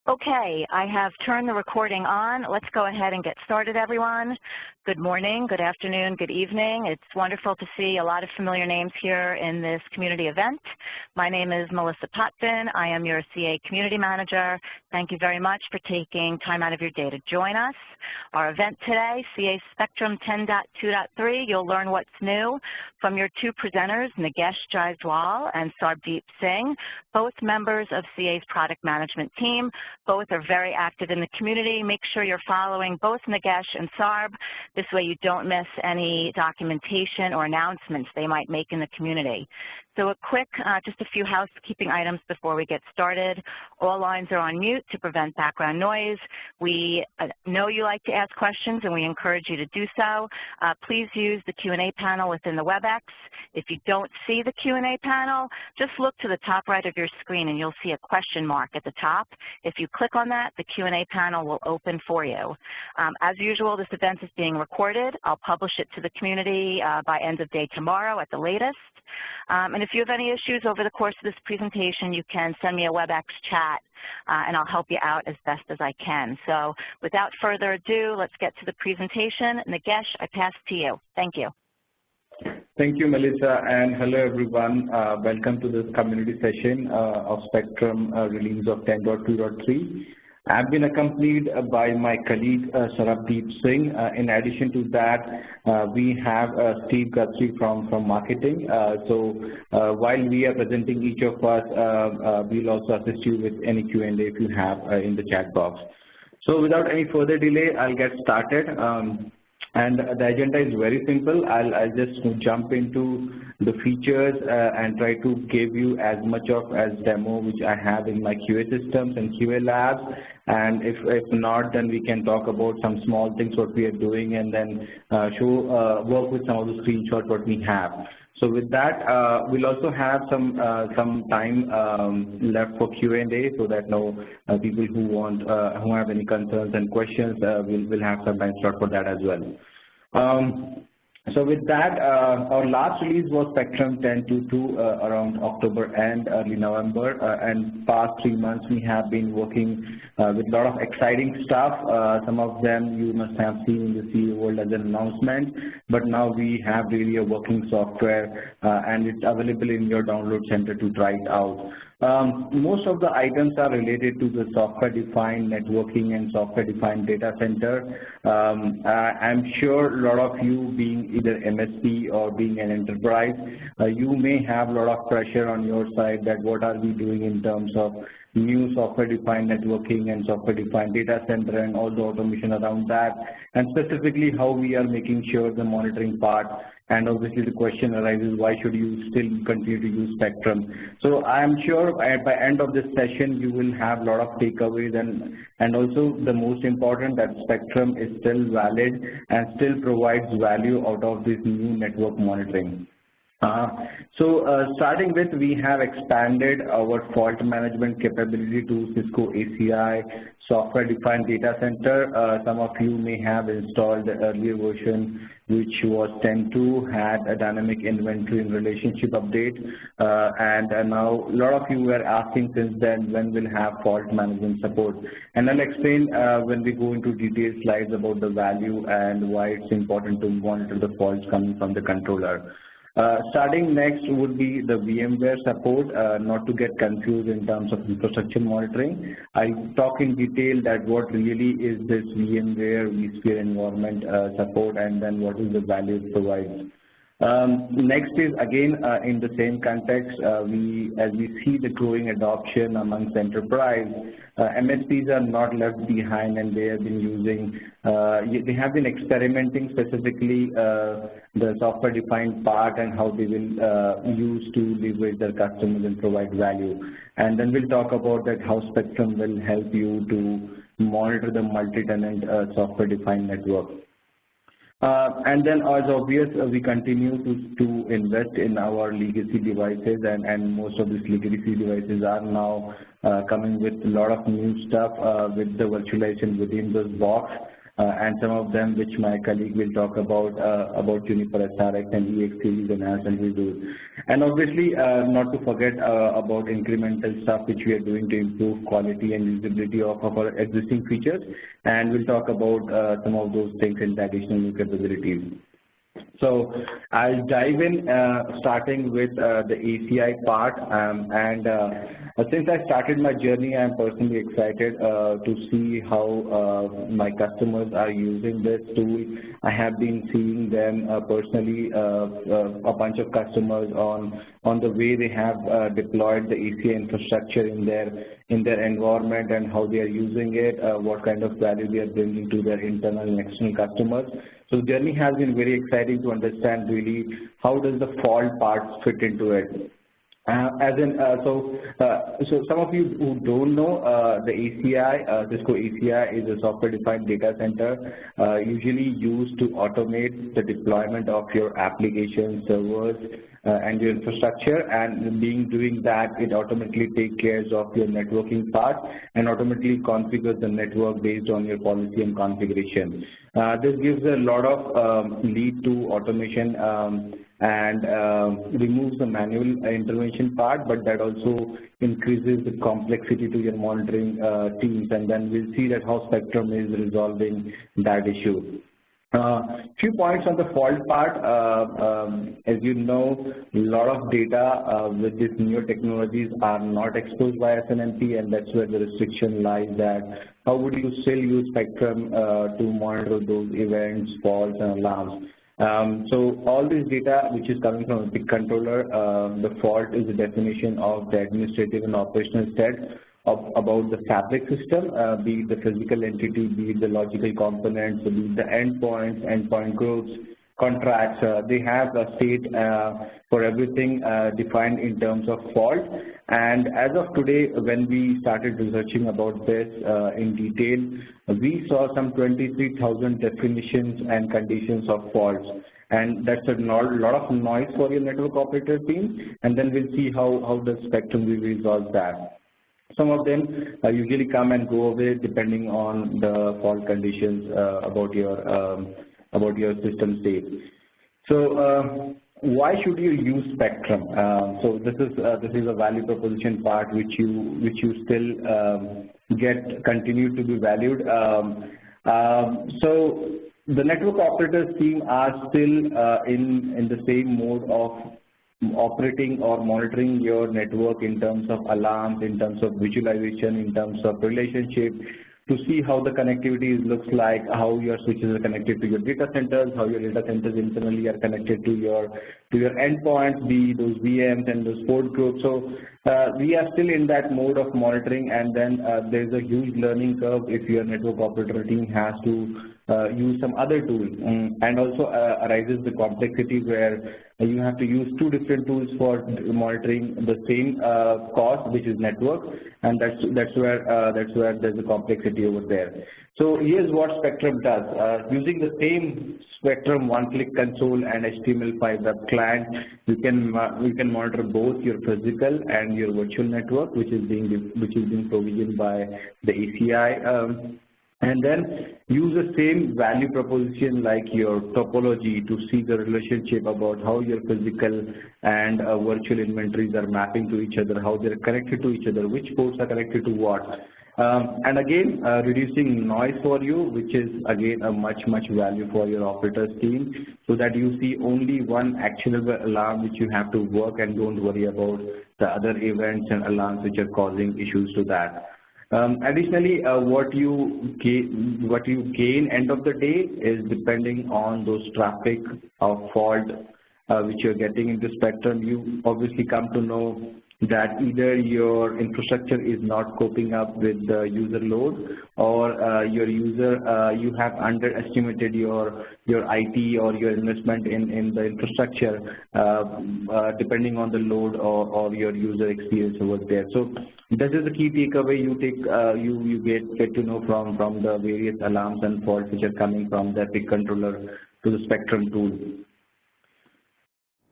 Okay, I have turned the recording on. Let's go ahead and get started, everyone. Good morning, good afternoon, good evening. It's wonderful to see a lot of familiar names here in this community event. My name is Melissa Potvin. I am your CA Community Manager. Thank you very much for taking time out of your day to join us. Our event today, CA Spectrum 10.2.3, you'll learn what's new from your two presenters, Nagesh Jaiswal and Sarbdeep Singh, both members of CA's product management team. Both are very active in the community. Make sure you're following both Nagesh and Sarb. This way you don't miss any documentation or announcements they might make in the community. So a quick, just a few housekeeping items before we get started. All lines are on mute to prevent background noise. We know you like to ask questions and we encourage you to do so. Please use the Q&A panel within the WebEx. If you don't see the Q&A panel, just look to the top right of your screen and you'll see a question mark at the top. If you click on that, the Q&A panel will open for you. As usual, this event is being recorded. I'll publish it to the community by end of day tomorrow at the latest. And if you have any issues over the course of this presentation, you can send me a WebEx chat and I'll help you out as best as I can. So without further ado, let's get to the presentation. Nagesh, I pass to you. Thank you. Thank you, Melissa, and hello everyone. Welcome to this community session of Spectrum release of 10.2.3. I've been accompanied by my colleague Sarbdeep Singh. In addition to that, we have Steve Guthrie from marketing. So while we are presenting each of us, we'll also assist you with any Q&A if you have in the chat box. So without any further delay, I'll get started. And the agenda is very simple. I'll just jump into the features and try to give you as much of as demo which I have in my QA systems and QA labs. And if not, then we can talk about some small things what we are doing and then work with some of the screenshots what we have. So with that, we'll also have some time left for Q&A so that people who have any concerns and questions will have some time slot for that as well. So with that, our last release was Spectrum 10.2.2 around October and early November, and past 3 months we have been working with a lot of exciting stuff. Some of them you must have seen in the CA world as an announcement, but now we have really a working software and it's available in your download center to try it out. Most of the items are related to the software-defined networking and software-defined data center. I'm sure a lot of you being either MSP or being an enterprise, you may have a lot of pressure on your side that what are we doing in terms of new software-defined networking and software-defined data center and all the automation around that, and specifically how we are making sure the monitoring part. And obviously the question arises, why should you still continue to use Spectrum? So I am sure by end of this session you will have a lot of takeaways and also the most important that Spectrum is still valid and still provides value out of this new network monitoring. Starting with, we have expanded our fault management capability to Cisco ACI software-defined data center. Some of you may have installed the earlier version, which was 10.2, had a dynamic inventory and relationship update. And now a lot of you were asking since then when we'll have fault management support. And I'll explain when we go into detailed slides about the value and why it's important to monitor the faults coming from the controller. Starting next would be the VMware support, not to get confused in terms of infrastructure monitoring. I'll talk in detail that what really is this VMware vSphere environment support and then what is the value it provides. Next is again in the same context, as we see the growing adoption amongst enterprise, MSPs are not left behind and they have been using, they have been experimenting specifically the software-defined part and how they will use to leverage their customers and provide value. And then we'll talk about that how Spectrum will help you to monitor the multi-tenant software-defined network. And then as obvious, we continue to invest in our legacy devices and most of these legacy devices are now coming with a lot of new stuff with the virtualization within this box. and some of them which my colleague will talk about Juniper SRX and EX series and will do. And obviously, not to forget about incremental stuff which we are doing to improve quality and usability of our existing features, and we'll talk about some of those things in the additional new capabilities. So I'll dive in starting with the ACI part, and since I started my journey, I'm personally excited to see how my customers are using this tool. I have been seeing them personally, a bunch of customers on the way they have deployed the ACI infrastructure in their environment and how they are using it, what kind of value they are bringing to their internal and external customers. So the journey has been very exciting to understand really how does the fault part fit into it. So some of you who don't know, the ACI, Cisco ACI is a software-defined data center usually used to automate the deployment of your applications, servers, and your infrastructure, and doing that, it automatically takes care of your networking part and automatically configures the network based on your policy and configuration. This gives a lot of lead to automation and removes the manual intervention part, but that also increases the complexity to your monitoring teams, and then we'll see that how Spectrum is resolving that issue. Few points on the fault part. As you know, a lot of data with these newer technologies are not exposed by SNMP, and that's where the restriction lies, that how would you still use Spectrum to monitor those events, faults, and alarms. So all this data which is coming from a big controller, the fault is the definition of the administrative and operational state about the fabric system, be it the physical entity, be it the logical components, be it the endpoints, endpoint groups, contracts. They have a state for everything defined in terms of fault. And as of today, when we started researching about this in detail, we saw some 23,000 definitions and conditions of faults. And that's a lot of noise for your network operator team. And then we'll see how the Spectrum will resolve that. Some of them usually come and go away depending on the fault conditions about your system state. So why should you use Spectrum? So this is a value proposition part which you still continue to be valued. So the network operators team are still in the same mode of operating or monitoring your network in terms of alarms, in terms of visualization, in terms of relationship, to see how the connectivity looks like, how your switches are connected to your data centers, how your data centers internally are connected to your endpoints, be those VMs and those port groups. So we are still in that mode of monitoring, and then there's a huge learning curve if your network operator team has to use some other tool, and also arises the complexity where you have to use two different tools for monitoring the same cost, which is network, and that's where there's a complexity over there. So here's what Spectrum does. Using the same Spectrum one-click console and HTML5 web client, you can monitor both your physical and your virtual network, which is being provisioned by the ACI. And then use the same value proposition like your topology to see the relationship about how your physical and virtual inventories are mapping to each other, how they're connected to each other, which ports are connected to what. And again, reducing noise for you, which is again a much value for your operators team, so that you see only one actionable alarm which you have to work and don't worry about the other events and alarms which are causing issues to that. Additionally, what you gain end of the day is depending on those traffic or fault which you're getting into Spectrum. You obviously come to know that either your infrastructure is not coping up with the user load, or you have underestimated your IT or your investment in the infrastructure, depending on the load or your user experience over there. So this is the key takeaway you get to know from the various alarms and faults which are coming from the big controller to the Spectrum tool.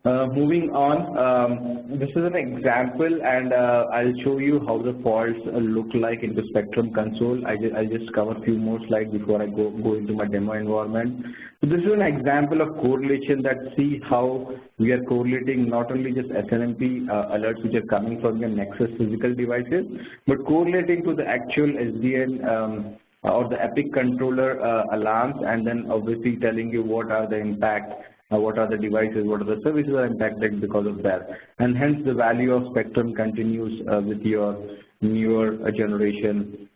Moving on, this is an example, and I'll show you how the faults look like in the Spectrum console. I'll just cover a few more slides before I go into my demo environment. So this is an example of correlation that see how we are correlating not only just SNMP alerts which are coming from your Nexus physical devices, but correlating to the actual SDN or the Epic controller alarms, and then obviously telling you what are the impact. What are the devices, what are the services are impacted because of that. And hence the value of Spectrum continues with your newer generation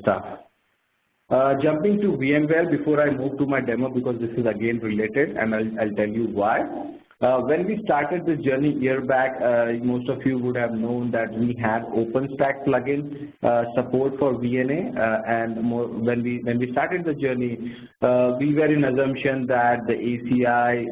stuff. Jumping to VMware before I move to my demo, because this is again related, and I'll tell you why. When we started this journey a year back, most of you would have known that we had OpenStack plugin support for VNA, and when we started the journey, we were in assumption that the ACI,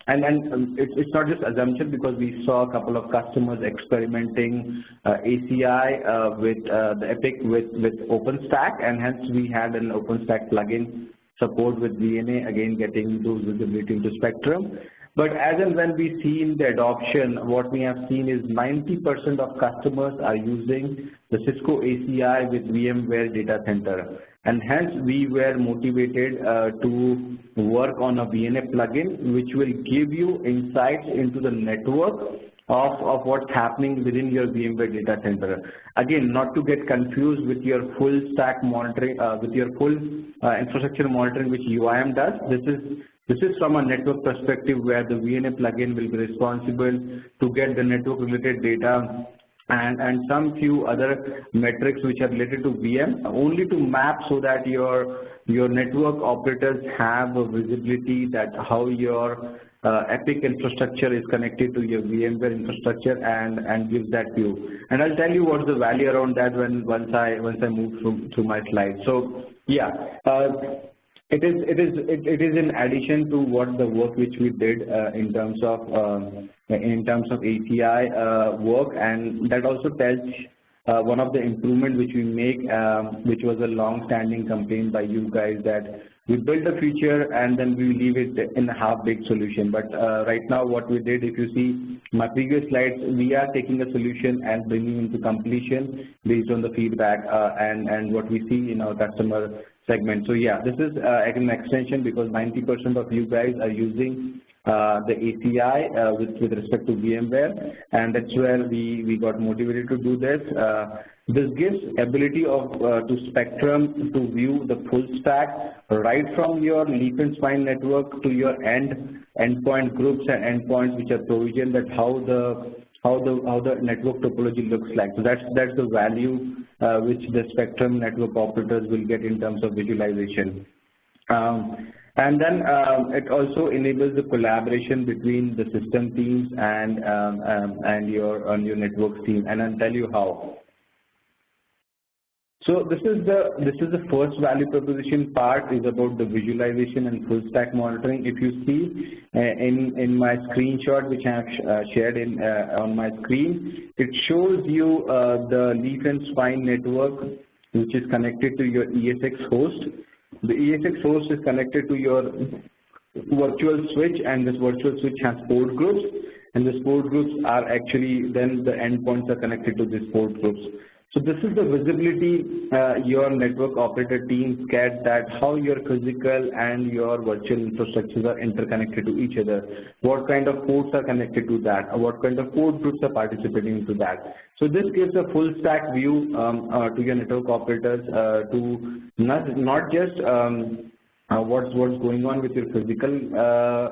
and it's not just assumption, because we saw a couple of customers experimenting ACI with the Epic with OpenStack, and hence we had an OpenStack plugin support with VNA, again getting those visibility into Spectrum. But as and when we see in the adoption, what we have seen is 90% of customers are using the Cisco ACI with VMware Data Center. And hence we were motivated to work on a VNA plugin which will give you insights into the network of what's happening within your VMware Data Center. Again, not to get confused with your full stack monitoring, with your full infrastructure monitoring which UIM does. This is from a network perspective where the VNA plugin will be responsible to get the network related data and some few other metrics which are related to VM, only to map so that your network operators have a visibility that how your Epic infrastructure is connected to your VMware infrastructure and gives that view. And I'll tell you what's the value around that once I move through my slides. So yeah. It is in addition to what the work which we did in terms of ACI work, and that also tells one of the improvement which we make, which was a long-standing complaint by you guys, that we build a feature and then we leave it in a half-baked solution. But right now what we did, if you see my previous slides, we are taking a solution and bringing into completion based on the feedback and what we see in our customer segment. So yeah, this is an extension because 90% of you guys are using the ACI with respect to VMware, and that's where we got motivated to do this. This gives ability to Spectrum to view the full stack right from your leaf and spine network to your endpoint groups and endpoints which are provisioned, that how the network topology looks like. So that's the value which the Spectrum network operators will get in terms of visualization. And then it also enables the collaboration between the system teams and your network team, and I'll tell you how. So this is the first value proposition part, is about the visualization and full stack monitoring. If you see in my screenshot which I have shared on my screen, it shows you the leaf and spine network which is connected to your ESX host. The ESX host is connected to your virtual switch, and this virtual switch has port groups, and these port groups are actually then the endpoints are connected to these port groups. So this is the visibility your network operator teams get, that how your physical and your virtual infrastructures are interconnected to each other, what kind of ports are connected to that, or what kind of port groups are participating into that. So this gives a full stack view to your network operators to not just what's going on with your physical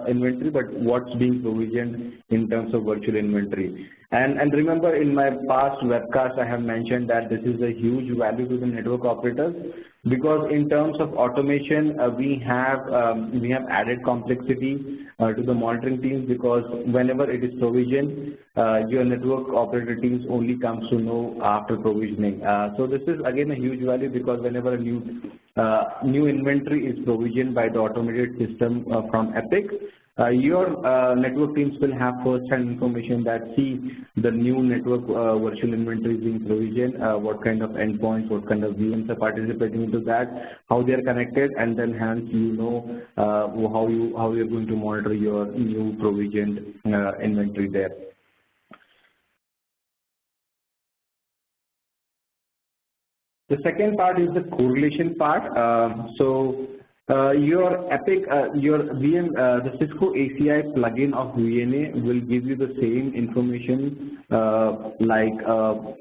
inventory, but what's being provisioned in terms of virtual inventory. And remember, in my past webcast, I have mentioned that this is a huge value to the network operators, because in terms of automation, we have added complexity to the monitoring teams, because whenever it is provisioned, your network operator teams only comes to know after provisioning. So this is again a huge value, because whenever a new inventory is provisioned by the automated system from Epic, Your network teams will have first-hand information that see the new network virtual inventory is being provisioned, what kind of endpoints, what kind of VMs are participating into that, how they are connected, and then hence you know how you're going to monitor your new provisioned inventory there. The second part is the correlation part. Your Epic, your VM, the Cisco ACI plugin of VNA will give you the same information like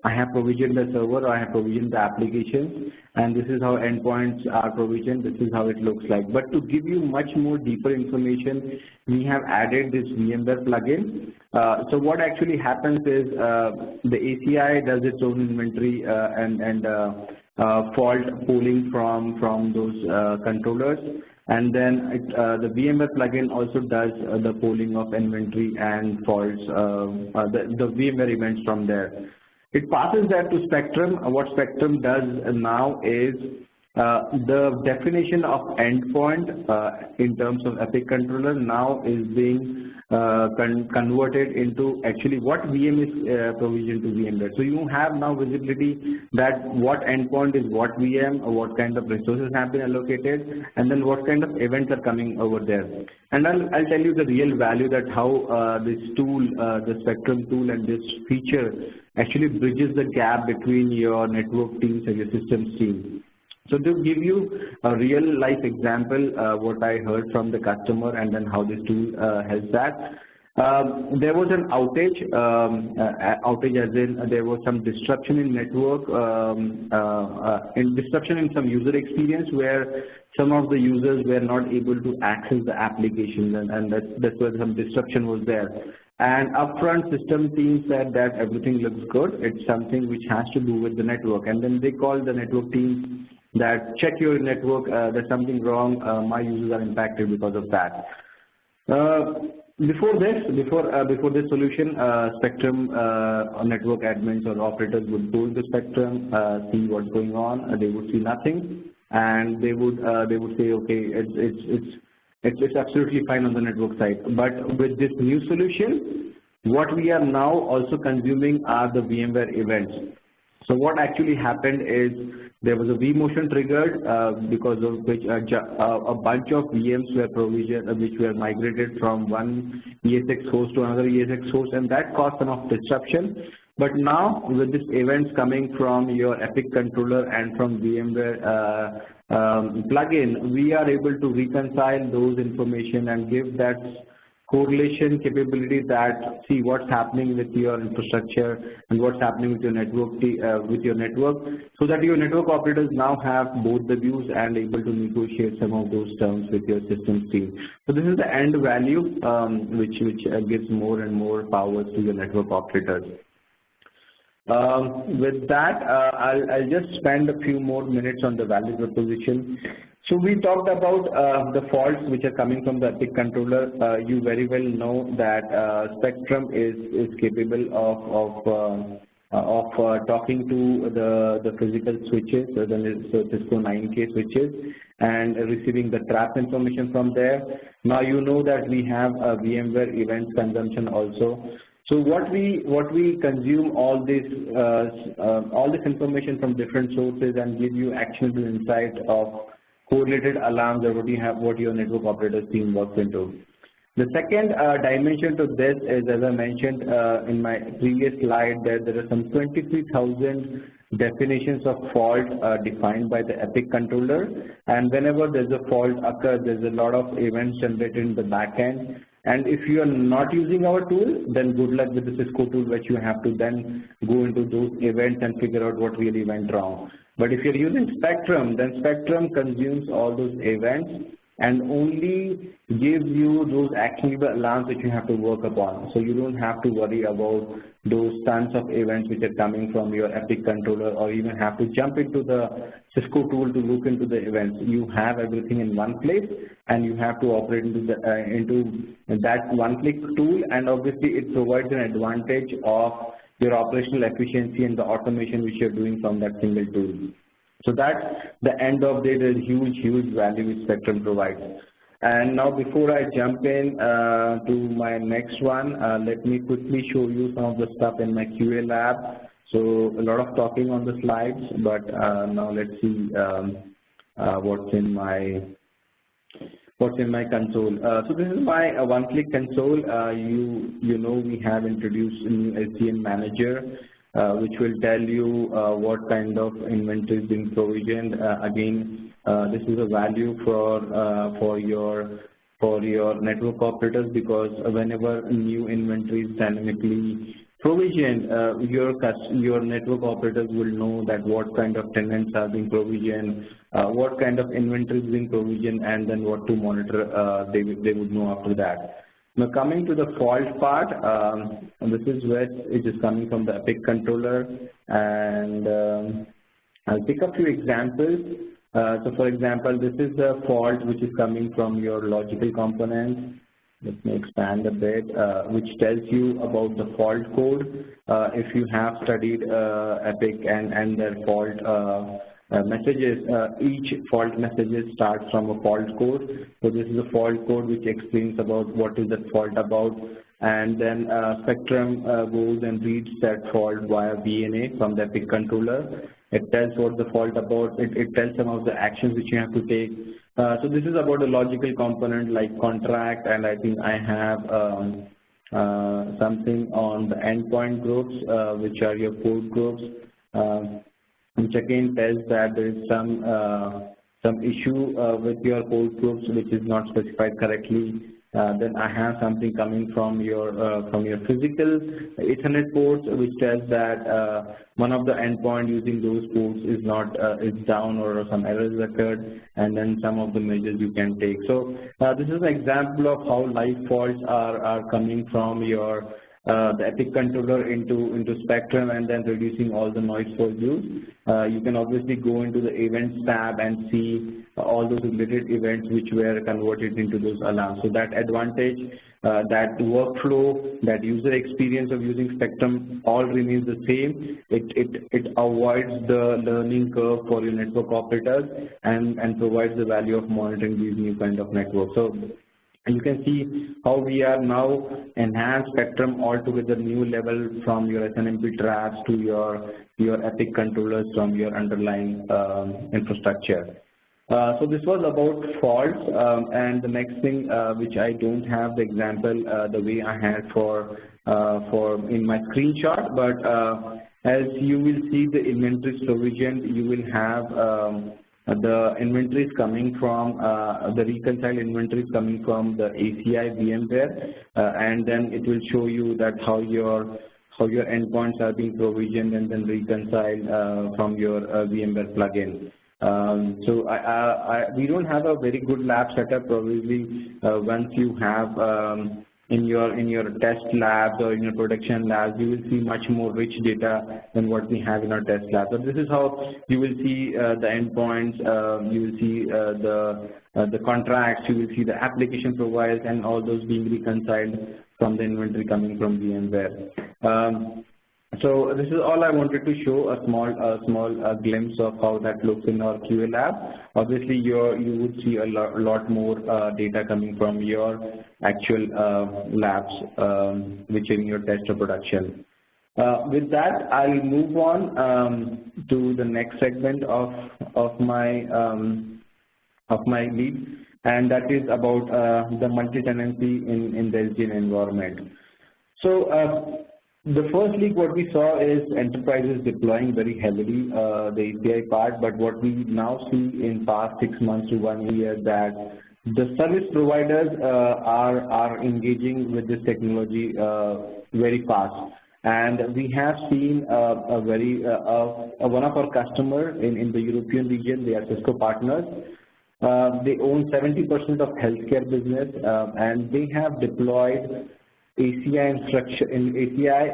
I have provisioned the server or I have provisioned the application, and this is how endpoints are provisioned, this is how it looks like. But to give you much more deeper information, we have added this VMware plugin. So what actually happens is the ACI does its own inventory and fault pooling from those controllers, and then the VMware plugin also does the pooling of inventory and faults, the VMware events from there. It passes that to Spectrum. What Spectrum does now is the definition of endpoint in terms of Epic controller now is being converted into actually what VM is provisioned to VMware. So you have now visibility that what endpoint is what VM, or what kind of resources have been allocated, and then what kind of events are coming over there. And I'll tell you the real value that how this tool, the Spectrum tool and this feature actually bridges the gap between your network teams and your systems team. So to give you a real life example, what I heard from the customer and then how this tool helps that. There was an outage, as in there was some disruption in network, disruption in some user experience where some of the users were not able to access the applications, and that's where some disruption was there. And upfront system team said that everything looks good, it's something which has to do with the network, and then they called the network team that check your network, there's something wrong, my users are impacted because of that. Before this solution, Spectrum network admins or operators would go into Spectrum, see what's going on, they would see nothing, and they would say, okay, it's absolutely fine on the network side. But with this new solution, what we are now also consuming are the VMware events. So what actually happened is there was a vMotion triggered because of which a bunch of VMs were provisioned, which were migrated from one ESX host to another ESX host, and that caused some of disruption. But now with this events coming from your Epic controller and from VMware plugin, we are able to reconcile those information and give that correlation capability that see what's happening with your infrastructure and what's happening with your network, so that your network operators now have both the views and able to negotiate some of those terms with your systems team. So this is the end value which gives more and more powers to your network operators. With that, I'll just spend a few more minutes on the value proposition. So we talked about the faults which are coming from the Epic controller. You very well know that Spectrum is capable of talking to the physical switches, so Cisco 9K switches, and receiving the trap information from there. Now you know that we have a VMware events consumption also. So what we consume all this information from different sources and give you actionable insight of correlated alarms or what your network operators team works into. The second dimension to this is, as I mentioned in my previous slide, that there are some 23,000 definitions of fault defined by the Epic controller, and whenever there's a fault occurs, there's a lot of events generated in the back end. And if you are not using our tool, then good luck with the Cisco tool, which you have to then go into those events and figure out what really went wrong. But if you're using Spectrum, then Spectrum consumes all those events and only gives you those actionable alarms that you have to work upon. So you don't have to worry about those tons of events which are coming from your Epic controller, or even have to jump into the Cisco tool to look into the events. You have everything in one place, and you have to operate into that one-click tool, and obviously it provides an advantage of your operational efficiency and the automation which you're doing from that single tool. So that's the end of the day, there's huge value which Spectrum provides. And now before I jump in to my next one, let me quickly show you some of the stuff in my QA lab. So a lot of talking on the slides, but now let's see what's in my console. So this is my one-click console. You know we have introduced a new SDN manager, which will tell you what kind of inventory is being provisioned. Again, this is a value for your network operators, because whenever new inventory is dynamically provisioned, your network operators will know that what kind of tenants are being provisioned, what kind of inventory is being provisioned, and then what to monitor. They would know after that. Now coming to the fault part, this is where it is coming from the Epic controller, and I'll pick a few examples. So for example, this is the fault which is coming from your logical components. Let me expand a bit, which tells you about the fault code. If you have studied Epic and their fault messages, each fault messages starts from a fault code. So this is a fault code which explains about what is that fault about, and then Spectrum goes and reads that fault via VNA from the Epic controller. It tells what the fault about, it tells some of the actions which you have to take. So this is about a logical component like contract, and I think I have something on the endpoint groups, which are your port groups, which again tells that there is some issue with your port groups which is not specified correctly. Then I have something coming from your physical Ethernet ports, which tells that one of the endpoint using those ports is down, or some errors occurred, and then some of the measures you can take. So this is an example of how live faults are coming from your the Epic controller into Spectrum, and then reducing all the noise for use. You can obviously go into the events tab and see all those related events which were converted into those alarms. So that advantage, that workflow, that user experience of using Spectrum all remains the same. It avoids the learning curve for your network operators and provides the value of monitoring these new kind of networks. So you can see how we are now enhanced Spectrum altogether new level, from your SNMP traps to your Epic controllers from your underlying infrastructure. So this was about faults, and the next thing which I don't have the example the way I had for in my screenshot, but as you will see the inventory provision, you will have the inventories coming from the reconciled inventories coming from the ACI VMware, and then it will show you that how your endpoints are being provisioned and then reconciled from your VMware plugin. So we don't have a very good lab setup. Probably once you have in your test labs or in your production labs, you will see much more rich data than what we have in our test labs. So this is how you will see the endpoints, you will see the contracts, you will see the application profiles, and all those being reconciled from the inventory coming from VMware. So this is all I wanted to show, a small glimpse of how that looks in our QA lab. Obviously, you would see a lot more data coming from your actual labs, which are in your test or production. With that, I'll move on to the next segment of my lead, and that is about the multi-tenancy in the SDN environment. So the first leak what we saw is enterprises deploying very heavily the API part, but what we now see in past 6 months to 1 year, that the service providers are engaging with this technology very fast. And we have seen one of our customers in the European region, they are Cisco partners. They own 70% of healthcare business, and they have deployed ACI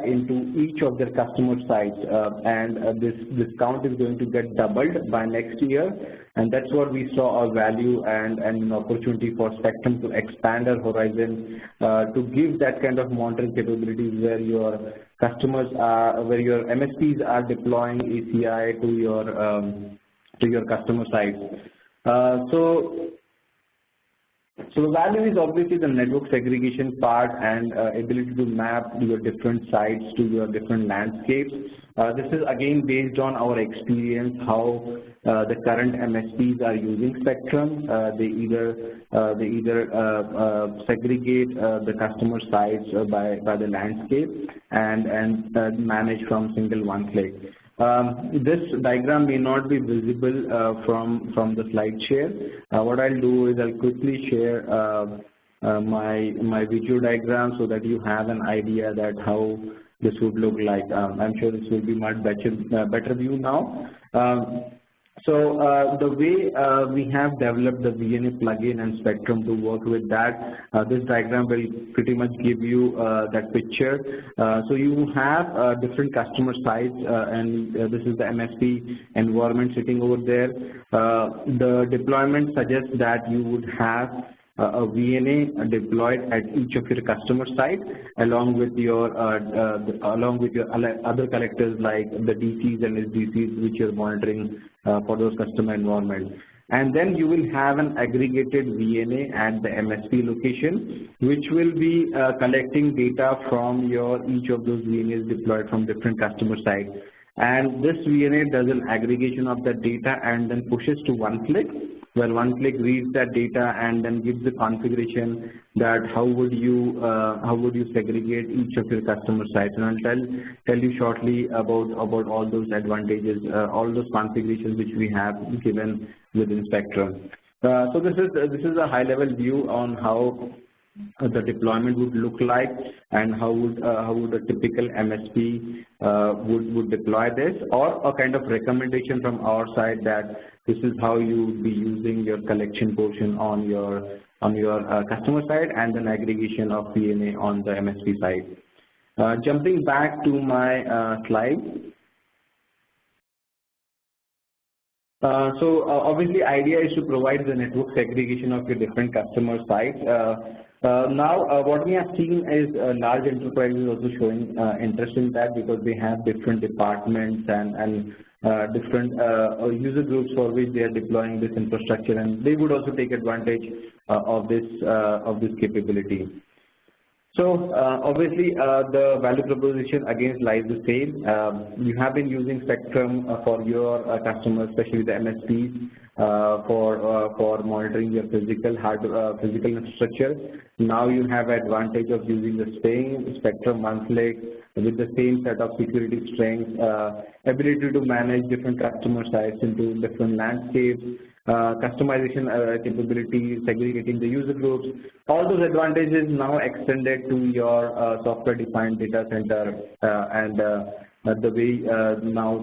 into each of their customer sites, and this count is going to get doubled by next year, and that's what we saw a value and an opportunity for Spectrum to expand our horizon, to give that kind of monitoring capabilities where your customers are, where your MSPs are deploying ACI to your customer sites. So So the value is obviously the network segregation part and ability to map your different sites to your different landscapes. This is again based on our experience how the current MSPs are using Spectrum. They either segregate the customer sites by the landscape and manage from single one click. This diagram may not be visible from the slide share. What I'll do is I'll quickly share my video diagram so that you have an idea that how this would look like. I'm sure this will be much better view now. So the way we have developed the VNA plugin and Spectrum to work with that, this diagram will pretty much give you that picture. So you have different customer sites, and this is the MSP environment sitting over there. The deployment suggests that you would have a VNA deployed at each of your customer sites, along with your other collectors like the DCs and SDCs which you're monitoring for those customer environments. And then you will have an aggregated VNA at the MSP location, which will be collecting data from each of those VNAs deployed from different customer sites. And this VNA does an aggregation of that data and then pushes to one click, where one click reads that data and then gives the configuration that how would you segregate each of your customer sites. And I'll tell you shortly about all those advantages, all those configurations which we have given within Spectrum. So this is a high-level view on how the deployment would look like and how would a typical MSP would deploy this, or a kind of recommendation from our side that this is how you would be using your collection portion on your customer side, and then aggregation of VNA on the MSP side. Jumping back to my slide. So obviously idea is to provide the network segregation of your different customer sites. Now what we have seen is large enterprises also showing interest in that, because they have different departments and different user groups for which they are deploying this infrastructure, and they would also take advantage of this capability. So obviously the value proposition again lies the same. You have been using Spectrum for your customers, especially the MSPs, for monitoring your physical infrastructure. Now you have advantage of using the same Spectrum one-click with the same set of security strengths, ability to manage different customer sites into different landscapes, customization capability, segregating the user groups. All those advantages now extended to your software-defined data center, and the way now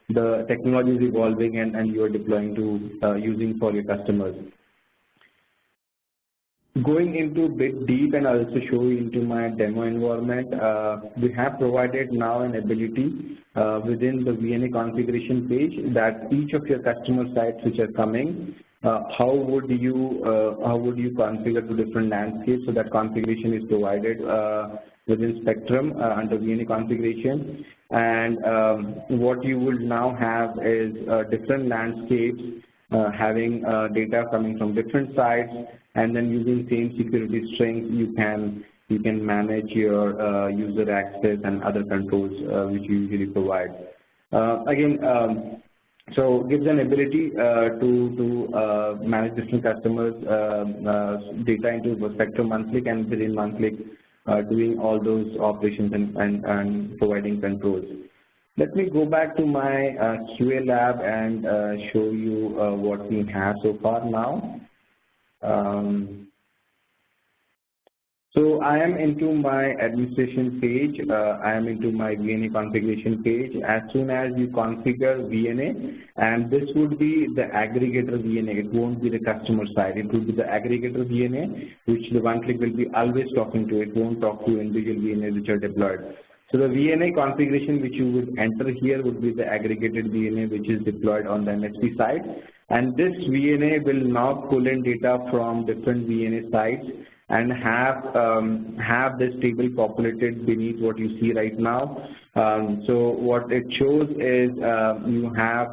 the technology is evolving and you are deploying to using for your customers. Going into a bit deep, and I'll also show you into my demo environment, we have provided now an ability within the VNA configuration page that each of your customer sites which are coming, how would you configure to different landscapes. So that configuration is provided within Spectrum under VNA configuration. And what you will now have is different landscapes having data coming from different sites, and then using same security strengths, you can manage your user access and other controls which you usually provide. So gives an ability to manage different customers' data into Spectrum one-click, and within one-click doing all those operations and providing controls. Let me go back to my QA lab and show you what we have so far now. So I am into my administration page. I am into my VNA configuration page. As soon as you configure VNA, and this would be the aggregator VNA, it won't be the customer side. It would be the aggregator VNA, which the one-click will be always talking to. It won't talk to individual VNAs which are deployed. So the VNA configuration which you would enter here would be the aggregated VNA which is deployed on the MSP side. And this VNA will now pull in data from different VNA sites and have this table populated beneath what you see right now. So what it shows is you have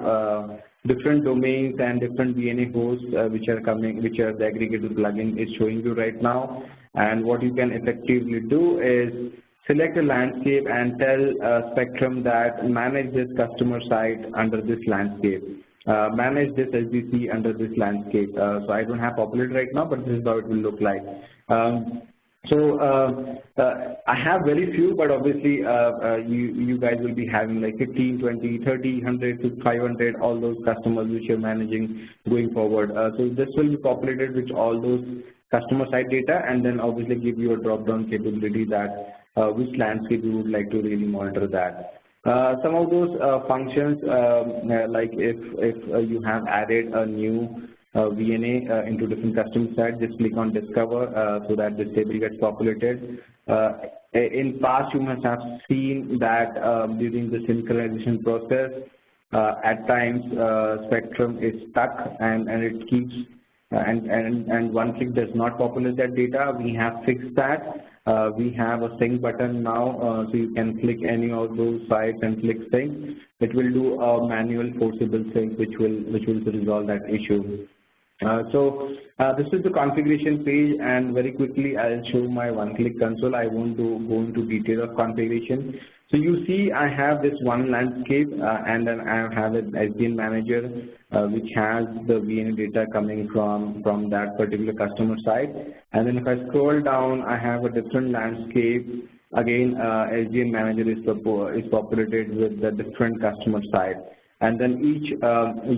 different domains and different VNA hosts which are coming, which are the aggregator plugin is showing you right now. And what you can effectively do is select a landscape and tell Spectrum that manage this customer site under this landscape. Manage this SDC under this landscape. So I don't have populated right now, but this is how it will look like. I have very few, but obviously you guys will be having like 15, 20, 30, 100 to 500, all those customers which you're managing going forward. So this will be populated with all those customer side data, and then obviously give you a drop-down capability that which landscape you would like to really monitor that. Some of those functions, like if you have added a new VNA into different customer site, just click on Discover so that this table gets populated. In past, you must have seen that during the synchronization process, at times Spectrum is stuck and it keeps and one click does not populate that data. We have fixed that. We have a sync button now, so you can click any of those sites and click sync. It will do a manual forcible sync, which will resolve that issue. This is the configuration page, and very quickly I'll show my one-click console. I won't go into detail of configuration. So you see I have this one landscape, and then I have an SDN manager which has the VNA data coming from that particular customer site. And then if I scroll down, I have a different landscape. Again, SDN manager is populated with the different customer site. And then each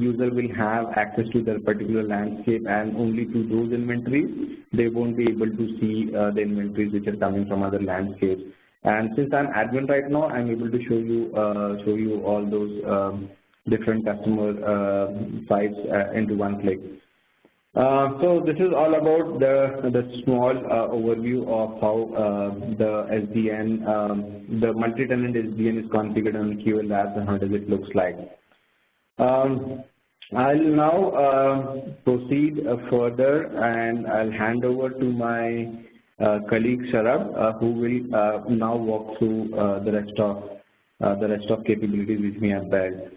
user will have access to their particular landscape, and only to those inventories. They won't be able to see the inventories which are coming from other landscapes. And since I'm admin right now, I'm able to show you all those different customer sites into one click. So this is all about the small overview of how the SDN, the multi-tenant SDN is configured on QL Labs and how does it looks like. I'll now proceed further, and I'll hand over to my colleague Sarab, who will now walk through the rest of capabilities which we have built.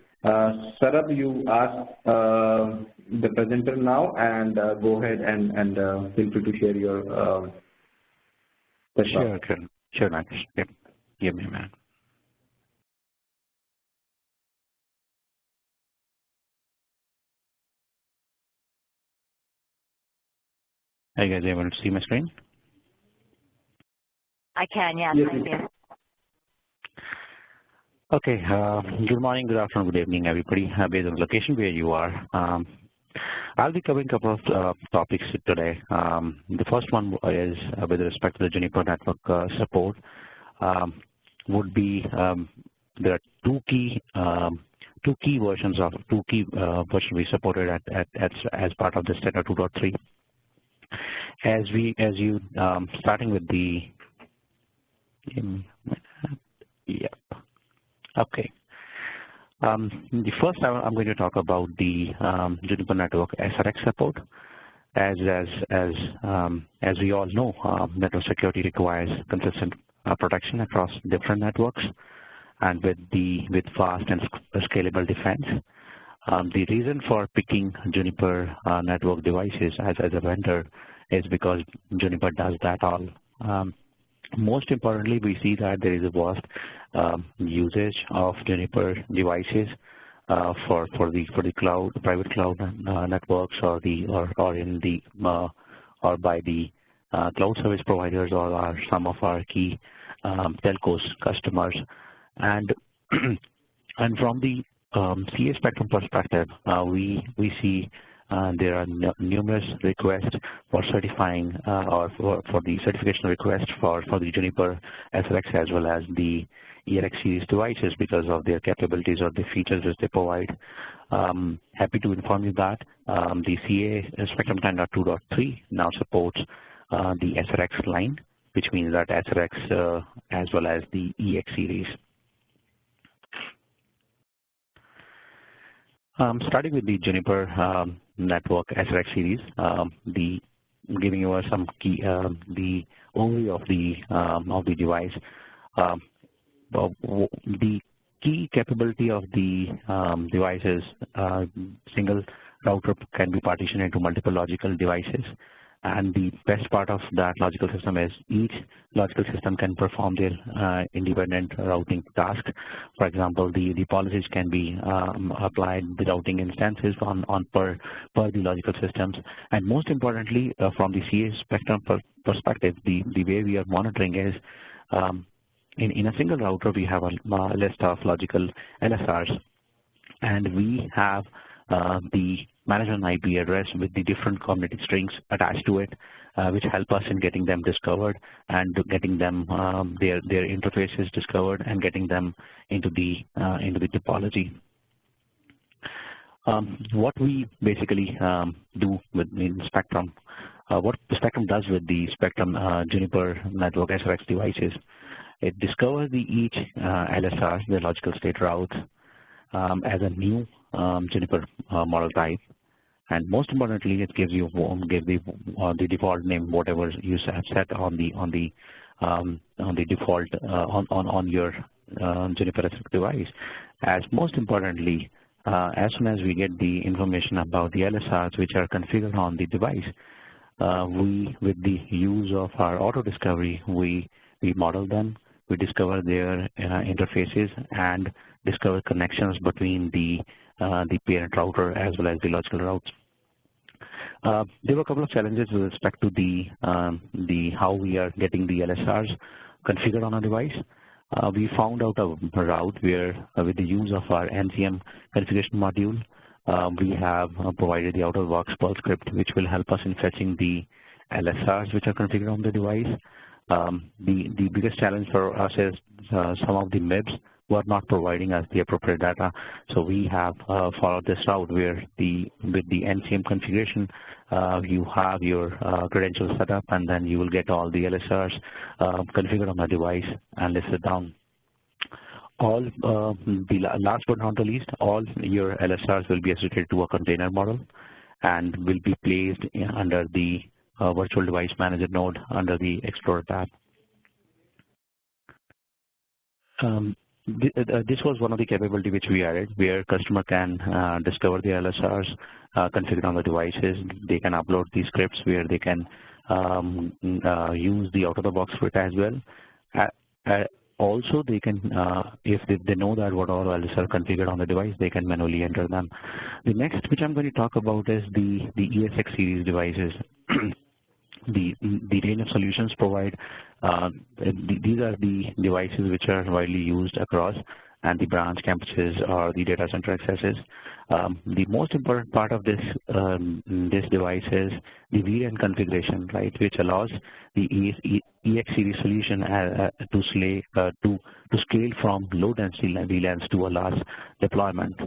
Sarab, you ask the presenter now, and go ahead and feel free to share your Sure, Max. Yep. Give me a minute. Are you guys able to see my screen? I can, yes, thank you. Okay, good morning, good afternoon, good evening, everybody, based on the location where you are. I'll be covering a couple of topics today. The first one is with respect to the Juniper network support. Would be there are two key versions we supported as part of the standard 2.3. Starting with the okay. The first I'm going to talk about the Juniper network SRX support. As we all know, network security requires consistent protection across different networks, and with fast and scalable defense. The reason for picking Juniper network devices as a vendor is because Juniper does that all. Most importantly, we see that there is a vast usage of Juniper devices for the cloud, private cloud networks, or by the cloud service providers, or are some of our key telcos customers. And and from the CA Spectrum perspective, we see there are numerous requests for certifying or for the certification request for the Juniper SRX as well as the ERX series devices because of their capabilities or the features which they provide. Happy to inform you that the CA Spectrum 10.2.3 now supports the SRX line, which means that SRX as well as the EX series. Starting with the Juniper network SRX series, giving you some key the overview of the device. The key capability of the device is single router can be partitioned into multiple logical devices. And the best part of that logical system is each logical system can perform their independent routing task. For example, the policies can be applied, the routing instances on per the logical systems. And most importantly, from the CA spectrum perspective, the way we are monitoring is in a single router, we have a list of logical LSRs, and we have the management IP address with the different community strings attached to it, which help us in getting them discovered and getting them their interfaces discovered and getting them into the topology. What we basically do with Spectrum, what Spectrum does with the Spectrum Juniper Network SRX devices, it discovers each LSR, the logical state routes, as a new Juniper model type, and most importantly, it gives you the default name, whatever you have set on the default on your Juniper SRX device. As most importantly, as soon as we get the information about the LSRs which are configured on the device, we, with the use of our auto discovery, we model them, we discover their interfaces and discover connections between the parent router as well as the logical routes. There were a couple of challenges with respect to the how we are getting the LSRs configured on a device. We found out a route where, with the use of our NCM configuration module, we have provided the out-of-the-box Perl script, which will help us in fetching the LSRs which are configured on the device. The biggest challenge for us is some of the MIBs were not providing us the appropriate data. So we have followed this route where with the NCM configuration, you have your credentials set up, and then you will get all the LSRs configured on the device and listed down. All last but not the least, all your LSRs will be associated to a container model and will be placed under the Virtual Device Manager node under the Explorer tab. This was one of the capability which we added, where customer can discover the LSRs configured on the devices. They can upload these scripts where they can use the out-of-the-box script as well. Also, they can, if they know that what all LSRs are configured on the device, they can manually enter them. The next, which I'm going to talk about, is the ESX series devices. The range of solutions provide, these are the devices which are widely used across, and the branch campuses or the data center accesses. The most important part of this device is the VLAN configuration, right, which allows the EX series solution to scale from low density VLANs to a large deployment.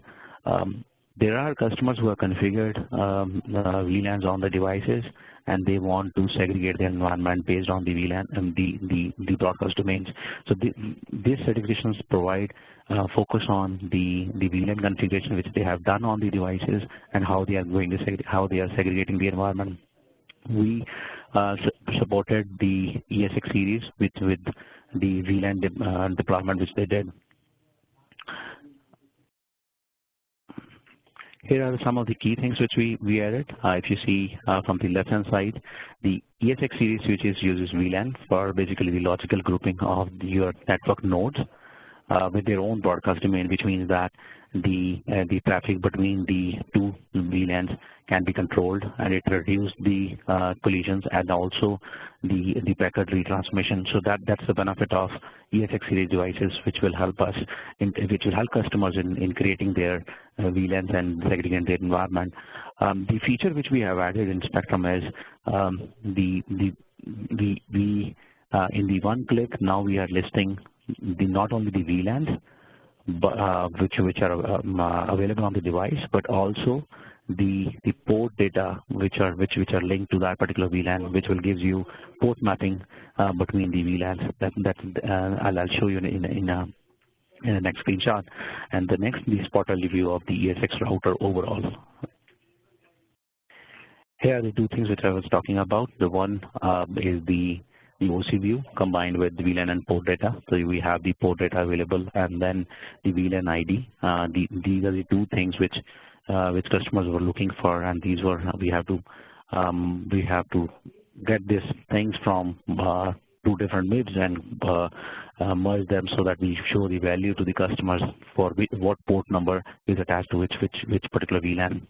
There are customers who have configured VLANs on the devices, and they want to segregate their environment based on the VLAN and the broadcast domains. So these certifications provide focus on the VLAN configuration which they have done on the devices and how they are going to segregating the environment. We supported the ESX series with the VLAN deployment which they did. Here are some of the key things which we added. If you see from the left-hand side, the ESX series which uses VLAN for basically the logical grouping of your network nodes with their own broadcast domain, which means that the traffic between the two VLANs can be controlled, and it reduces the collisions and also the packet retransmission. So that's the benefit of ESX series devices, which will help us, which will help customers in creating their VLANs and segregating their environment. The feature which we have added in Spectrum is in the one click now we are listing not only the VLANs which are available on the device, but also the port data which are linked to that particular VLAN, which will give you port mapping between the VLANs. I'll show you in the next screenshot, and the spot review of the ESX router overall. Here are the two things which I was talking about. The one is the the OC view combined with the VLAN and port data. So we have the port data available, and then the VLAN ID. These are the two things which customers were looking for, and these were we have to get these things from two different MIBs and merge them so that we show the value to the customers for what port number is attached to which particular VLAN.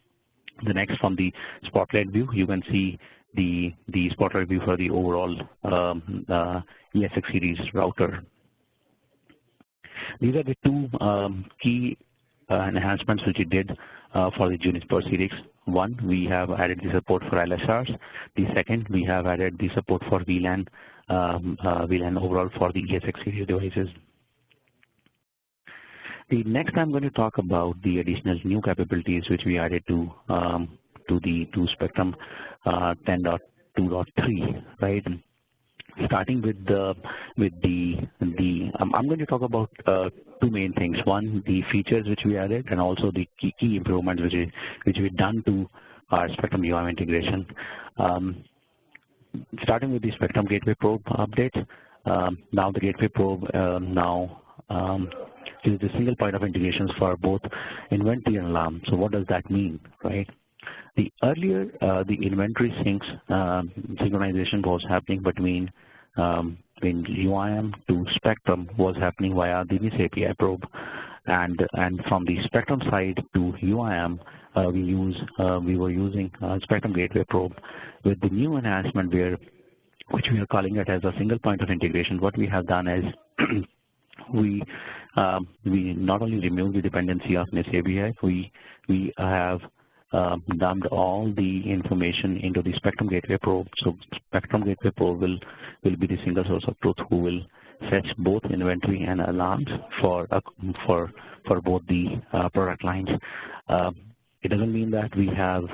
The next, from the Spotlight view, you can see the Spotlight view for the overall ESX series router. These are the two key enhancements which we did for the Juniper series. One, we have added the support for LSRs. The second, we have added the support for VLAN overall for the ESX series devices. The next, I'm going to talk about the additional new capabilities which we added to Spectrum 10.2.3, right? Starting with I'm going to talk about two main things. One, the features which we added, and also the key improvements which we've done to our Spectrum UAM integration. Starting with the Spectrum Gateway Probe update. Now the Gateway Probe is the single point of integrations for both inventory and alarm. So what does that mean, right? The earlier, the inventory synchronization was happening between UIM to Spectrum was happening via the NIS API probe, and from the Spectrum side to UIM, we were using Spectrum Gateway Probe. With the new enhancement which we are calling it as a single point of integration, what we have done is we not only removed the dependency of NIS API, we have dumped all the information into the Spectrum Gateway Probe. So Spectrum Gateway Probe will be the single source of truth who will fetch both inventory and alarms for both the product lines. It doesn't mean that we have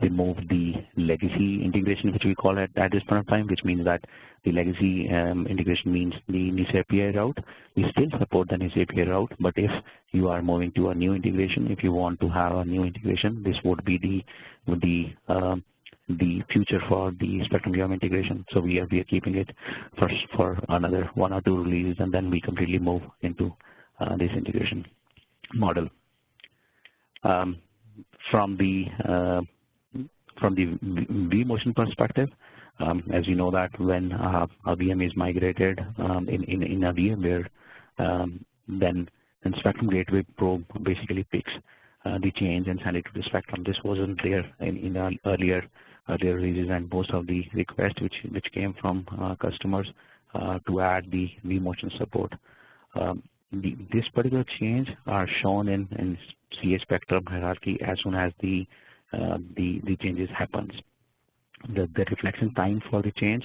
removed the legacy integration, which we call it at this point of time, which means that the legacy integration means the NIS API route. We still support the NIS API route, but if you are moving to a new integration, if you want to have a new integration, this would be the future for the Spectrum UAM integration. So we are keeping it for another 1 or 2 releases, and then we completely move into this integration model. From the vMotion perspective, as you know that when a VM is migrated in a VMware, then Spectrum Gateway Probe basically picks the change and send it to the Spectrum. This wasn't there in the earlier releases, and most of the requests which came from customers to add the vMotion support. This particular change are shown in CA Spectrum hierarchy as soon as the changes happens. The reflection time for the change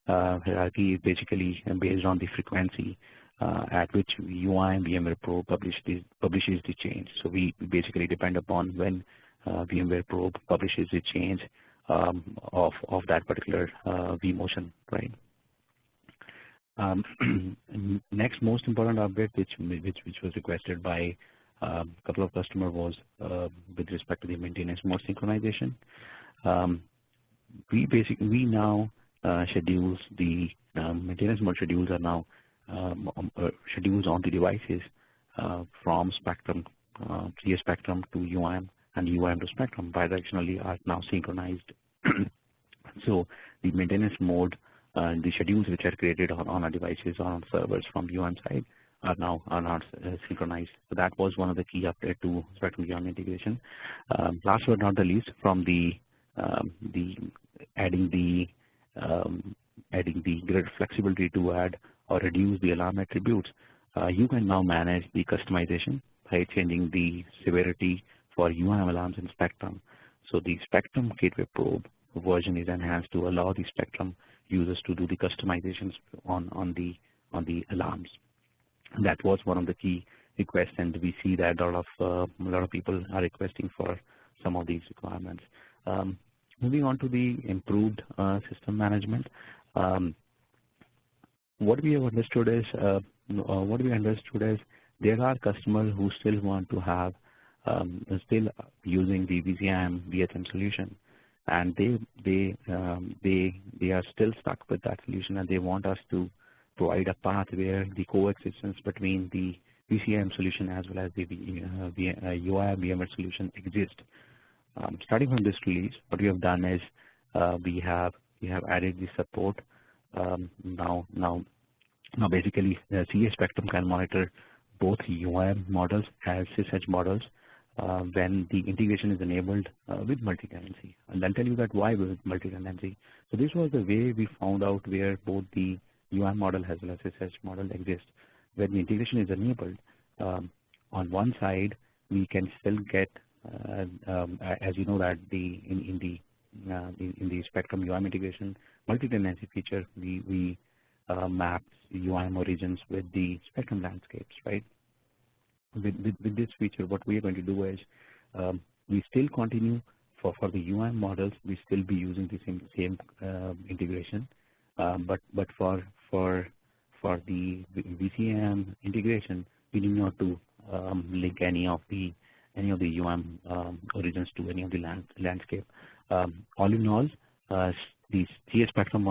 hierarchy is basically based on the frequency at which UIM VMware Probe publishes the change. So we basically depend upon when VMware Probe publishes the change of that particular vMotion, right? Next most important update which was requested by a couple of customers was with respect to the maintenance mode synchronization. We now schedules the maintenance mode schedules are now schedules on the devices from Spectrum, CA Spectrum to UIM, and UIM to Spectrum bidirectionally are now synchronized. So the maintenance mode, the schedules which are created on our devices or on servers from UIM side are not synchronized. So that was one of the key updates to Spectrum UIM integration. Last but not the least, from adding the greater flexibility to add or reduce the alarm attributes, you can now manage the customization by changing the severity for UIM alarms in Spectrum. So the Spectrum Gateway Probe version is enhanced to allow the Spectrum users to do the customizations on the alarms. That was one of the key requests, and we see that a lot of people are requesting for some of these requirements. Moving on to the improved system management, what we have understood is there are customers who still want to have still using the VCIM VHM solution, and they are still stuck with that solution, and they want us to provide a path where the coexistence between the VCM solution as well as the UIM VMware solution exists. Starting from this release, what we have done is we have added the support. Now basically CA Spectrum can monitor both UIM models as SSH models when the integration is enabled with multi-tenancy. And I'll tell you that why with multi-tenancy. So this was the way we found out where both the UIM model as well as SSH model exist. When the integration is enabled, on one side we can still get, as you know that in the Spectrum UIM integration multi-tenancy feature, we map UIM origins with the Spectrum landscapes, right? With this feature, what we are going to do is we still continue for the UIM models. We still be using the same integration, but for the VCM integration, we need not to link any of the UIM origins to any of the landscape. All in all, the CA Spectrum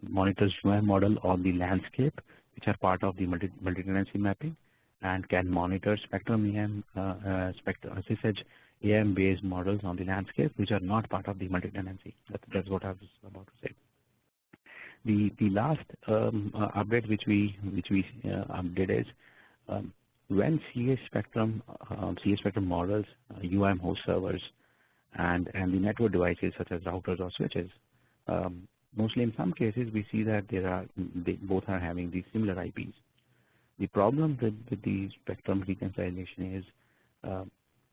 monitors UIM model on the landscape, which are part of the multi-tenancy mapping, and can monitor Spectrum EM, SSH EM-based models on the landscape, which are not part of the multi-tenancy. That's what I was about to say. The last update which we did is when CA Spectrum models UIM host servers and the network devices such as routers or switches. Mostly in some cases we see that they both are having these similar IPs. The problem with the Spectrum reconciliation is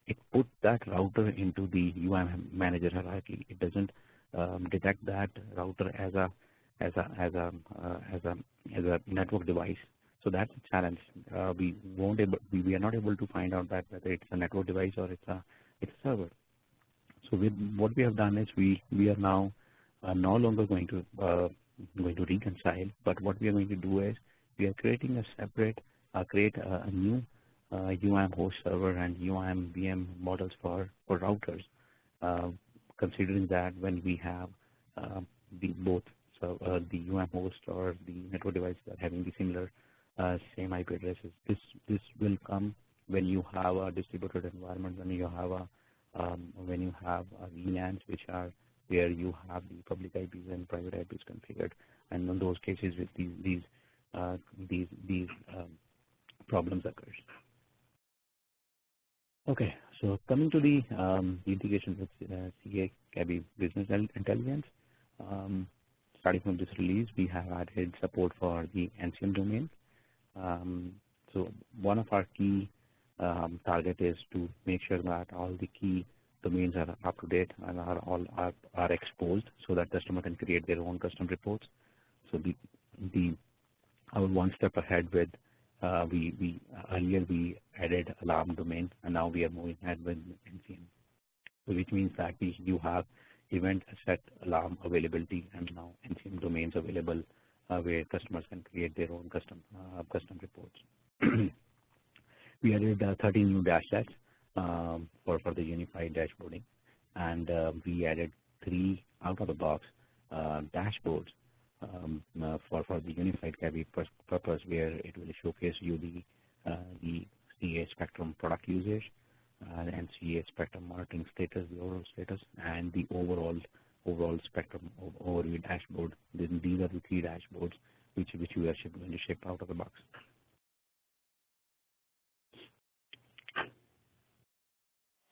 it put that router into the UIM manager hierarchy. It doesn't detect that router as a network device. So that's a challenge. We are not able to find out that whether it's a network device or it's a server. So what we have done is we are now no longer going to reconcile, but what we are going to do is we are creating a separate create a new UIM host server and UIM VM models for routers, considering that when we have both the UIM host or the network device are having the similar same IP addresses. This will come when you have a distributed environment, when you have VLANs which are where you have the public IPs and private IPs configured, and in those cases with these problems occurs. Okay, so coming to the integration with CA CABI Business Intelligence. Starting from this release, we have added support for the NCM domain. So one of our key target is to make sure that all the key domains are up to date and are exposed, so that customer can create their own custom reports. So our one step ahead with earlier we added alarm domain, and now we are moving ahead with NCM. So which means that you have event set alarm availability and now NCM domains available where customers can create their own custom reports. We added 13 new dashboards for the unified dashboarding, and we added 3 out-of-the-box dashboards for the unified CABI purpose, where it will showcase you the CA Spectrum product usage and CA Spectrum monitoring status, the overall status, and the overall Spectrum overview dashboard. These are the 3 dashboards which we are going to ship out of the box.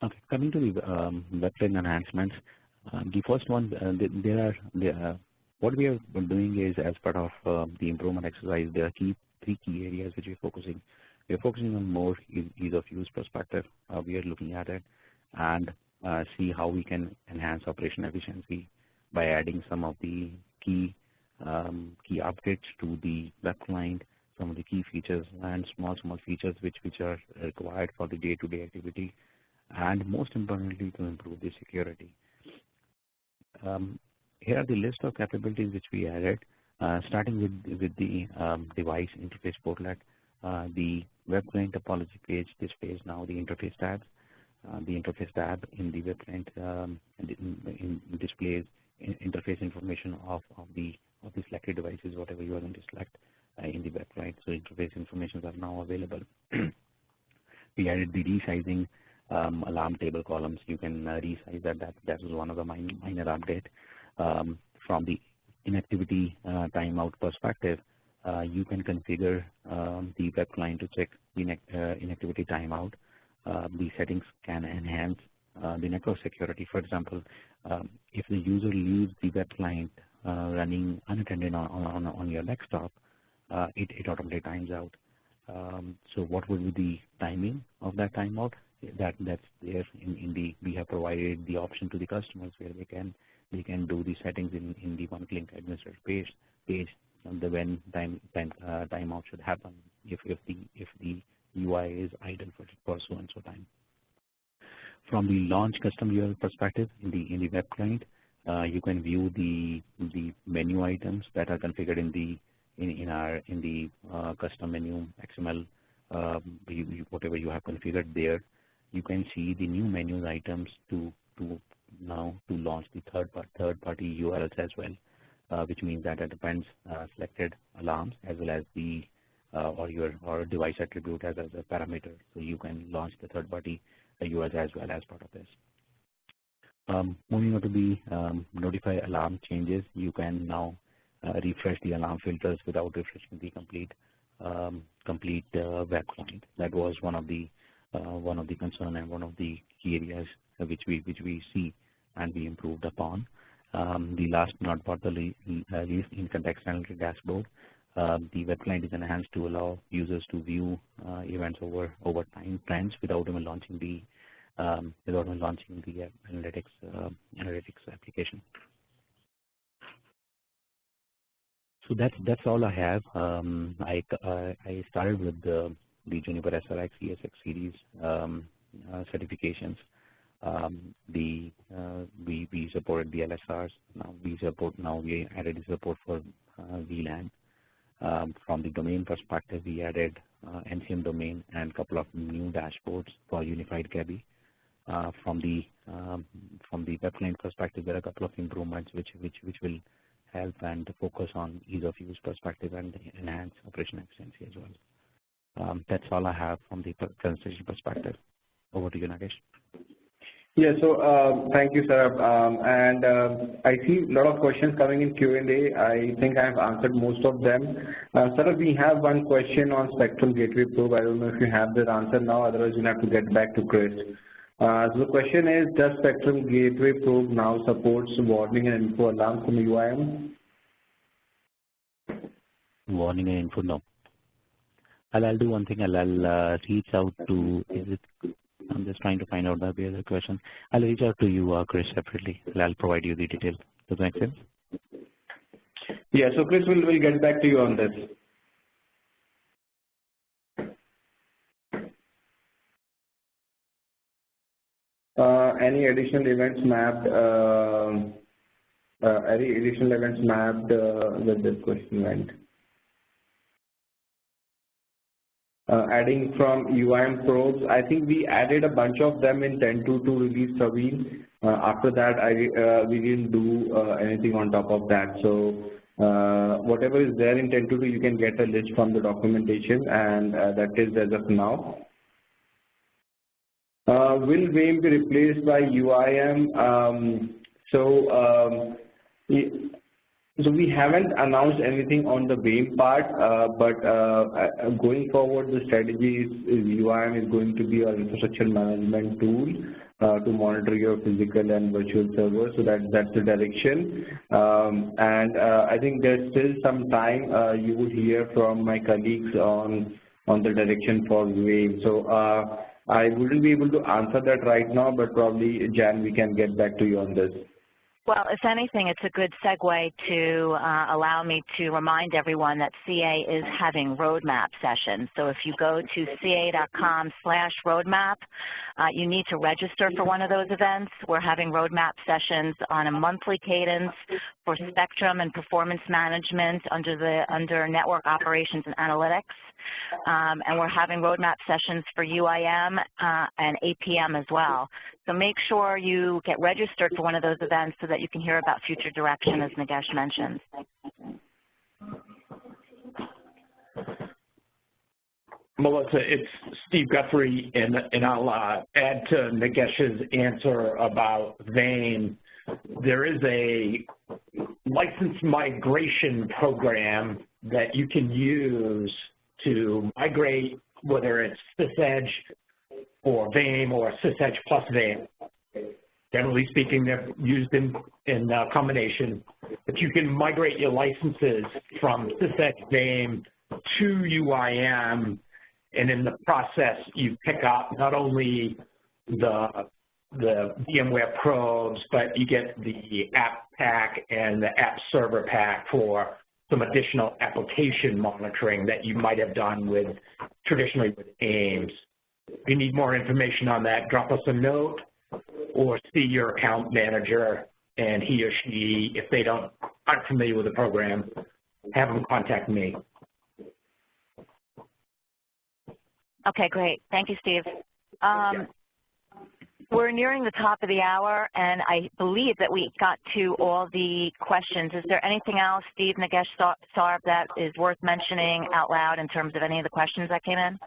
Okay, coming to the website enhancements. The first one, what we are doing is, as part of the improvement exercise, there are 3 key areas which we're focusing. We're focusing on more ease of use perspective. We are looking at it and see how we can enhance operation efficiency by adding some of the key updates to the web client, some of the key features and small features which are required for the day-to-day activity, and most importantly to improve the security. Here are the list of capabilities which we added, starting with the device interface portlet. The web client topology page displays now the interface tabs. the interface tab in the web client displays interface information of the selected devices, whatever you are going to select in the web client. So interface informations are now available. We added the resizing alarm table columns. You can resize that. That was one of the minor update. From the inactivity timeout perspective, you can configure the web client to check the inactivity timeout. The settings can enhance the network security. For example, if the user leaves the web client running unattended on your desktop, it automatically times out. So what would be the timing of that timeout? That's there in the, we have provided the option to the customers where they can do the settings in the one-click administrator page the when timeout should happen if the UI is idle for so and so time. From the launch custom URL perspective in the web client, you can view the menu items that are configured in the custom menu XML, whatever you have configured there. You can see the new menus items to launch the third-party URLs as well, which means that it depends selected alarms as well as the or device attribute as a parameter. So you can launch the third-party URLs as well as part of this. Moving on to the notify alarm changes, you can now refresh the alarm filters without refreshing the complete web client. That was one of the concern and one of the key areas which we see and we improved upon. The last not part the least in context analytic dashboard, the web client is enhanced to allow users to view events over time trends without even launching the analytics application. So that's all I have. I started with the Juniper SRX ESX series certifications. We supported the LSRs. Now we added the support for VLAN. From the domain perspective, we added NCM domain and a couple of new dashboards for unified CABI. From the web client perspective, there are a couple of improvements which will help and focus on ease of use perspective and enhance operational efficiency as well. That's all I have from the presentation perspective. Over to you, Nagesh. Yeah, so thank you, Saurabh. I see a lot of questions coming in Q&A. I think I've answered most of them. Saurabh, we have one question on Spectrum Gateway Probe. I don't know if you have the answer now, otherwise you'll have to get back to Chris. So the question is, does Spectrum Gateway Probe now supports warning and info alarm from UIM? Warning and info, no. I'll do one thing. I'll reach out to, I'm just trying to find out the other question. I'll reach out to you, Chris, separately. I'll provide you the details. Does that make sense? Yeah, so Chris will get back to you on this. Any additional events mapped? With this question went. Adding from UIM probes, I think we added a bunch of them in 10.2 release, Praveen. After that, we didn't do anything on top of that. So whatever is there in 10.2, you can get a list from the documentation, and that is as of now. Will WAME be replaced by UIM? So we haven't announced anything on the WAME part, but going forward, the strategy is UIM is going to be our infrastructure management tool to monitor your physical and virtual servers. So that's the direction. And I think there's still some time you would hear from my colleagues on the direction for WAME. So I wouldn't be able to answer that right now, but probably Jan, we can get back to you on this. Well, if anything, it's a good segue to allow me to remind everyone that CA is having roadmap sessions. So if you go to ca.com/roadmap, you need to register for one of those events. We're having roadmap sessions on a monthly cadence for spectrum and performance management under network operations and analytics. And we're having roadmap sessions for UIM and APM as well. So make sure you get registered for one of those events so that you can hear about future direction, as Nagesh mentioned. Melissa, it's Steve Guthrie, and I'll add to Nagesh's answer about VAME. There is a license migration program that you can use to migrate, whether it's SysEdge or VAME or SysEdge plus VAME. Generally speaking, they're used in combination, but you can migrate your licenses from SysEdge VAME to UIM, and in the process, you pick up not only the VMware probes, but you get the app pack and the app server pack for some additional application monitoring that you might have done traditionally with AIMS. If you need more information on that, drop us a note or see your account manager, and he or she, if they aren't familiar with the program, have them contact me. Okay, great. Thank you, Steve. We're nearing the top of the hour, and I believe that we got to all the questions. Is there anything else, Steve, Nagesh, Sarb, that is worth mentioning out loud in terms of any of the questions that came in?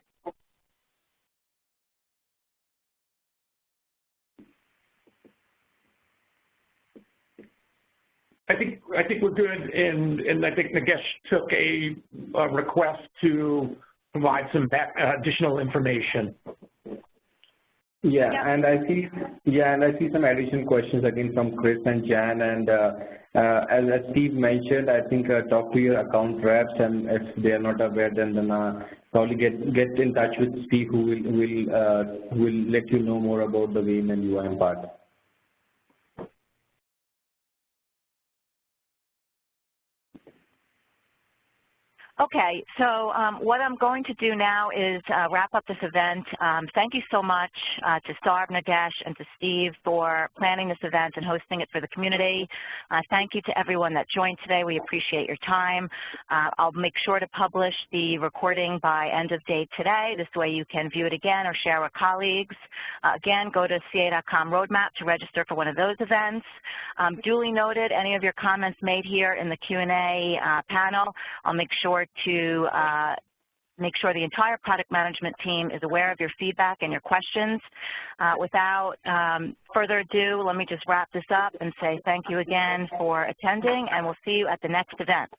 I think we're good, and I think Nagesh took a request to provide some additional information. Yeah, yep. and I see some additional questions again from Chris and Jan. And as Steve mentioned, I think talk to your account reps, and if they are not aware, then probably get in touch with Steve, who will let you know more about the VAME and UIM part. Okay, so what I'm going to do now is wrap up this event. Thank you so much to Sarb, Nagesh, and to Steve for planning this event and hosting it for the community. Thank you to everyone that joined today. We appreciate your time. I'll make sure to publish the recording by end of day today. This way you can view it again or share with colleagues. Again, go to ca.com roadmap to register for one of those events. Duly noted, any of your comments made here in the Q&A panel, I'll make sure to make sure the entire product management team is aware of your feedback and your questions. Without further ado, let me just wrap this up and say thank you again for attending, and we'll see you at the next event.